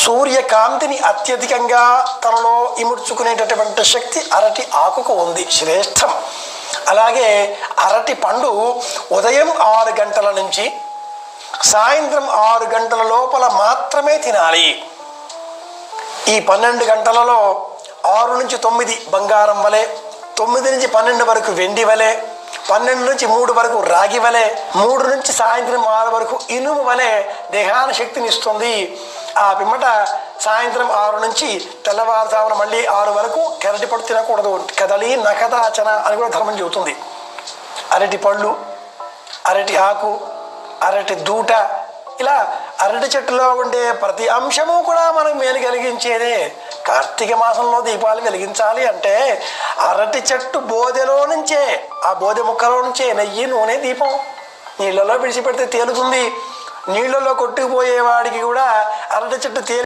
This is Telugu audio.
సూర్యకాంతిని అత్యధికంగా తనలో ఇముడ్చుకునేటటువంటి శక్తి అరటి ఆకుకు ఉంది, శ్రేష్టం. అలాగే అరటి పండు ఉదయం 6 గంటల నుంచి సాయంత్రం 6 గంటల లోపల మాత్రమే తినాలి. ఈ 12 గంటలలో 6 నుంచి 9 బంగారం వలె, 9 నుంచి 12 వరకు వెండి వలె, 12 నుంచి 3 వరకు రాగి వలె, 3 నుంచి సాయంత్రం 6 వరకు ఇనుము వలె దేహాన్ని శక్తిని ఇస్తుంది. ఆ పిమ్మట సాయంత్రం 6 నుంచి తెల్లవారుజామున మళ్ళీ 6 వరకు కెరటి పళ్ళు తినకూడదు. కదలి నకదాచన అని కూడా ధర్మం చెబుతుంది. అరటి పళ్ళు, అరటి ఆకు, అరటి దూట, ఇలా అరటి చెట్టులో ఉండే ప్రతి అంశము కూడా మనకు మేలు కలిగించేదే. కార్తీక మాసంలో దీపాలు వెలిగించాలి అంటే అరటి చెట్టు బోదెలో నుంచే, ఆ బోదె ముక్కలో నుంచే నెయ్యి, నూనె, దీపం నీళ్ళలో విడిచిపెడితే తేలుతుంది. నీళ్ళలో కొట్టుకుపోయేవాడికి కూడా అరటి చెట్టు